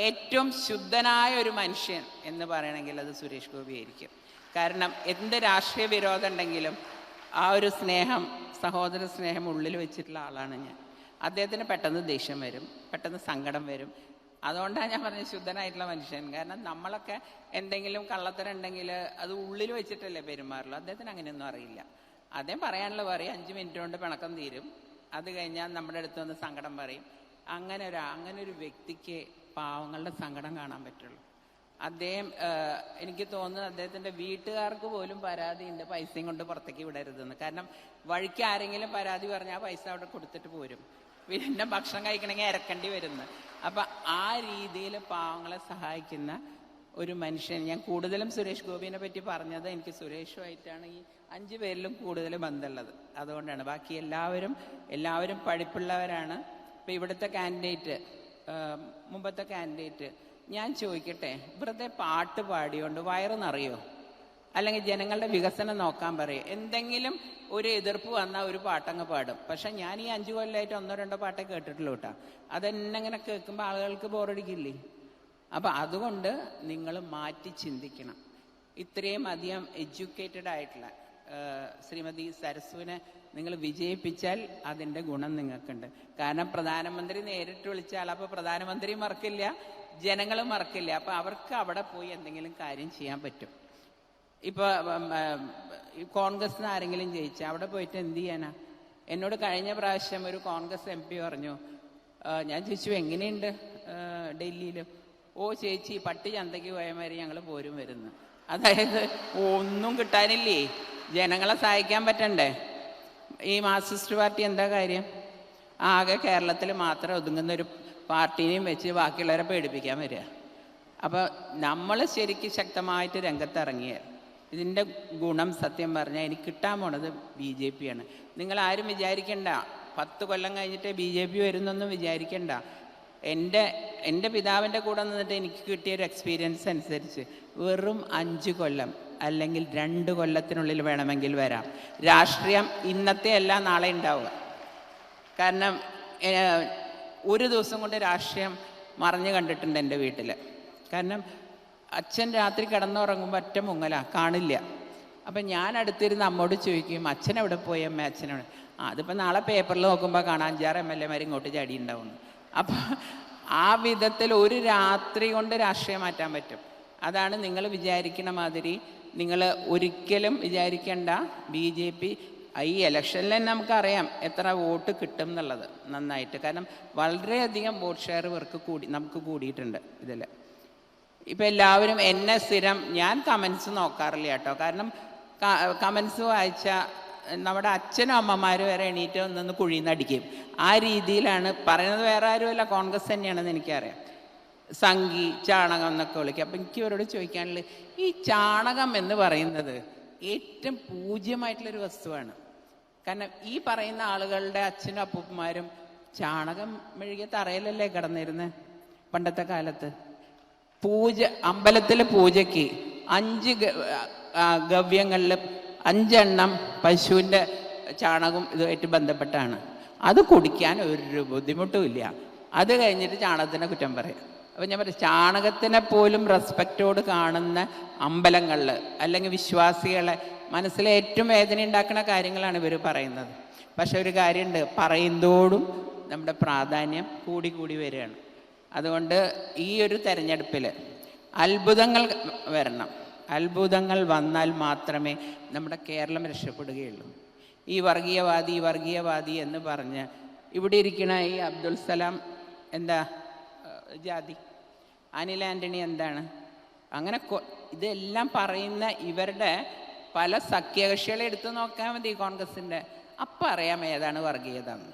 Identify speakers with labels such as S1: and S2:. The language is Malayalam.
S1: ഏറ്റവും ശുദ്ധനായ ഒരു മനുഷ്യൻ എന്ന് പറയണമെങ്കിൽ അത് സുരേഷ് ഗോപി ആയിരിക്കും. കാരണം എന്ത് രാഷ്ട്രീയ വിരോധം ഉണ്ടെങ്കിലും ആ ഒരു സ്നേഹം, സഹോദര സ്നേഹം ഉള്ളിൽ വെച്ചിട്ടുള്ള ആളാണ് ഞാൻ. അദ്ദേഹത്തിന് പെട്ടെന്ന് ദേഷ്യം വരും, പെട്ടെന്ന് സങ്കടം വരും. അതുകൊണ്ടാണ് ഞാൻ പറഞ്ഞത് ശുദ്ധനായിട്ടുള്ള മനുഷ്യൻ. കാരണം നമ്മളൊക്കെ എന്തെങ്കിലും കള്ളത്തരം ഉണ്ടെങ്കിൽ അത് ഉള്ളിൽ വെച്ചിട്ടല്ലേ പെരുമാറുള്ളൂ. അദ്ദേഹത്തിന് അങ്ങനെയൊന്നും അറിയില്ല. അദ്ദേഹം പറയാനുള്ള പറയും, 5 മിനിറ്റ് കൊണ്ട് പിണക്കം തീരും. അത് കഴിഞ്ഞാൽ നമ്മുടെ അടുത്ത് വന്ന് സങ്കടം പറയും. അങ്ങനെ ഒരു വ്യക്തിക്ക് പാവങ്ങളുടെ സങ്കടം കാണാൻ പറ്റുള്ളൂ. അദ്ദേഹം എനിക്ക് തോന്നുന്നത് അദ്ദേഹത്തിൻ്റെ വീട്ടുകാർക്ക് പോലും പരാതിയുണ്ട് പൈസയും കൊണ്ട് പുറത്തേക്ക് വിടരുതെന്ന്. കാരണം വഴിക്ക് ആരെങ്കിലും പരാതി പറഞ്ഞാൽ ആ പൈസ അവിടെ കൊടുത്തിട്ട് പോരും. പിന്നെ ഭക്ഷണം കഴിക്കണമെങ്കിൽ ഇറക്കേണ്ടി വരുന്നു. അപ്പം ആ രീതിയിൽ പാവങ്ങളെ സഹായിക്കുന്ന ഒരു മനുഷ്യൻ. ഞാൻ കൂടുതലും സുരേഷ് ഗോപിനെ പറ്റി പറഞ്ഞത് എനിക്ക് സുരേഷുമായിട്ടാണ് ഈ 5 പേരിലും കൂടുതൽ ബന്ധമുള്ളത്. അതുകൊണ്ടാണ്. ബാക്കി എല്ലാവരും പഠിപ്പുള്ളവരാണ്. ഇപ്പം ഇവിടുത്തെ കാൻഡിഡേറ്റ്, മുമ്പത്തെ കാൻഡിഡേറ്റ്, ഞാൻ ചോദിക്കട്ടെ, വെറുതെ പാട്ട് പാടിയോണ്ട് വയറ് നിറയോ? അല്ലെങ്കിൽ ജനങ്ങളുടെ വികസനം നോക്കാൻ പറയും. എന്തെങ്കിലും ഒരു എതിർപ്പ് വന്നാൽ ഒരു പാട്ടങ്ങ് പാടും. പക്ഷെ ഞാൻ ഈ 5 കൊല്ലമായിട്ട് 1-2 പാട്ടേ കേട്ടിട്ടുള്ളൂ കേട്ടോ. അതെന്നെങ്ങനെ കേൾക്കുമ്പോൾ ആളുകൾക്ക് ബോറടിക്കില്ലേ? അപ്പം അതുകൊണ്ട് നിങ്ങൾ മാറ്റി ചിന്തിക്കണം. ഇത്രയും അധികം എഡ്യൂക്കേറ്റഡ് ആയിട്ടുള്ള ശ്രീമതി സരസുവിനെ നിങ്ങൾ വിജയിപ്പിച്ചാൽ അതിൻ്റെ ഗുണം നിങ്ങൾക്കുണ്ട്. കാരണം പ്രധാനമന്ത്രി നേരിട്ട് വിളിച്ചാൽ അപ്പോൾ പ്രധാനമന്ത്രി മറക്കില്ല, ജനങ്ങൾ മറക്കില്ല. അപ്പം അവർക്ക് അവിടെ പോയി എന്തെങ്കിലും കാര്യം ചെയ്യാൻ പറ്റും. ഇപ്പോൾ കോൺഗ്രസിന് ആരെങ്കിലും ജയിച്ചാൽ അവിടെ പോയിട്ട് എന്ത് ചെയ്യാനാ? എന്നോട് കഴിഞ്ഞ പ്രാവശ്യം ഒരു കോൺഗ്രസ് MP പറഞ്ഞു, ഞാൻ ചോദിച്ചു എങ്ങനെയുണ്ട് ഡൽഹിയിൽ? ഓ ചേച്ചി, പട്ടി ചന്തയ്ക്ക് പോയ മാതിരി ഞങ്ങൾ പോരും വരുന്നു. അതായത് ഒന്നും കിട്ടാനില്ലേ, ജനങ്ങളെ സഹായിക്കാൻ പറ്റണ്ടേ? ഈ മാർക്സിസ്റ്റ് പാർട്ടി എന്താ കാര്യം? ആകെ കേരളത്തിൽ മാത്രം ഒതുങ്ങുന്ന ഒരു പാർട്ടിനെയും വെച്ച് ബാക്കിയുള്ളവരെ പേടിപ്പിക്കാൻ വരിക. അപ്പോൾ നമ്മൾ ശരിക്കും ശക്തമായിട്ട് രംഗത്തിറങ്ങിയാൽ ഇതിൻ്റെ ഗുണം സത്യം പറഞ്ഞാൽ എനിക്ക് കിട്ടാൻ പോണത് BJP ആണ്. നിങ്ങളാരും വിചാരിക്കണ്ട 10 കൊല്ലം കഴിഞ്ഞിട്ട് BJP വരുന്നൊന്നും വിചാരിക്കണ്ട. എൻ്റെ പിതാവിൻ്റെ കൂടെ നിന്നിട്ട് എനിക്ക് കിട്ടിയൊരു എക്സ്പീരിയൻസ് അനുസരിച്ച് വെറും 5 കൊല്ലം അല്ലെങ്കിൽ 2 കൊല്ലത്തിനുള്ളിൽ വേണമെങ്കിൽ വരാം. രാഷ്ട്രീയം ഇന്നത്തെ അല്ല നാളെ ഉണ്ടാവുക. കാരണം ഒരു ദിവസം കൊണ്ട് രാഷ്ട്രീയം മറിഞ്ഞു കണ്ടിട്ടുണ്ട് എൻ്റെ വീട്ടിൽ. കാരണം അച്ഛൻ രാത്രി കിടന്നുറങ്ങുമ്പോൾ ഒറ്റ മുങ്ങല കാണില്ല. അപ്പം ഞാൻ അടുത്തിരുന്ന് അമ്മോട് ചോദിക്കും, അച്ഛൻ എവിടെ പോയി അമ്മ, അച്ഛനോട്? അതിപ്പോൾ നാളെ പേപ്പറിൽ നോക്കുമ്പോൾ കാണാം 5-6 MLA ഇങ്ങോട്ട് ചാടി ഉണ്ടാവുന്നു. അപ്പം ആ വിധത്തിൽ ഒരു രാത്രി കൊണ്ട് രാഷ്ട്രീയം മാറ്റാൻ പറ്റും. അതാണ് നിങ്ങൾ വിചാരിക്കണ മാതിരി നിങ്ങൾ ഒരിക്കലും വിചാരിക്കേണ്ട. BJP ഈ ഇലക്ഷനിൽ തന്നെ നമുക്കറിയാം എത്ര വോട്ട് കിട്ടും എന്നുള്ളത് നന്നായിട്ട്. കാരണം വളരെയധികം വോട്ട് ഷെയർ നമുക്ക് കൂടിയിട്ടുണ്ട് ഇതിൽ. ഇപ്പം എല്ലാവരും എന്നെ സ്ഥിരം, ഞാൻ കമൻസ് നോക്കാറില്ല കേട്ടോ. കാരണം കമൻസ് വായിച്ചാൽ നമ്മുടെ അച്ഛനും അമ്മമാരും വരെ എണീറ്റ് നിന്ന് കുഴിയിൽ നിന്ന് അടിക്കും. ആ രീതിയിലാണ് പറയുന്നത്. വേറെ ആരുമല്ല, കോൺഗ്രസ് തന്നെയാണെന്ന് എനിക്കറിയാം. സംഘി, ചാണകം എന്നൊക്കെ വിളിക്കും. അപ്പം എനിക്ക് ഇവരോട് ചോദിക്കാനുള്ളത്, ഈ ചാണകം എന്ന് പറയുന്നത് ഏറ്റവും പൂജ്യമായിട്ടുള്ളൊരു വസ്തുവാണ്. കാരണം ഈ പറയുന്ന ആളുകളുടെ അച്ഛനും അപ്പൂപ്പന്മാരും ചാണകം മെഴുകിയ തറയിലല്ലേ കിടന്നിരുന്നത് പണ്ടത്തെ കാലത്ത്. അമ്പലത്തിലെ പൂജയ്ക്ക് 5 ഗവ്യങ്ങളിൽ 5 എണ്ണം പശുവിൻ്റെ ചാണകം ഇതുമായിട്ട് ബന്ധപ്പെട്ടാണ്. അത് കുടിക്കാൻ ഒരു ബുദ്ധിമുട്ടുമില്ല. അത് കഴിഞ്ഞിട്ട് ചാണകത്തിനെ കുറ്റം പറയും. അപ്പം ഞാൻ പറയും, ചാണകത്തിനെ പോലും റെസ്പെക്റ്റോട് കാണുന്ന അമ്പലങ്ങളിൽ അല്ലെങ്കിൽ വിശ്വാസികളെ മനസ്സിലെ ഏറ്റവും വേദന ഉണ്ടാക്കുന്ന കാര്യങ്ങളാണ് ഇവർ പറയുന്നത്. പക്ഷെ ഒരു കാര്യമുണ്ട്, പറയുന്നതോടും നമ്മുടെ പ്രാധാന്യം കൂടി വരികയാണ്. അതുകൊണ്ട് ഈ ഒരു തെരഞ്ഞെടുപ്പിൽ അത്ഭുതങ്ങൾ വരണം. അത്ഭുതങ്ങൾ വന്നാൽ മാത്രമേ നമ്മുടെ കേരളം രക്ഷപ്പെടുകയുള്ളൂ. ഈ വർഗീയവാദി എന്ന് പറഞ്ഞ് ഇവിടെ ഇരിക്കുന്ന ഈ അബ്ദുൽ സലാം എന്താ ജാതി, അനിൽ ആൻ്റണി എന്താണ്, അങ്ങനെ ഇതെല്ലാം പറയുന്ന ഇവരുടെ പല സഖ്യകക്ഷികളെ എടുത്തു നോക്കാൻ മതി കോൺഗ്രസിൻ്റെ. അപ്പം അറിയാം ഏതാണ് വർഗീയത എന്ന്.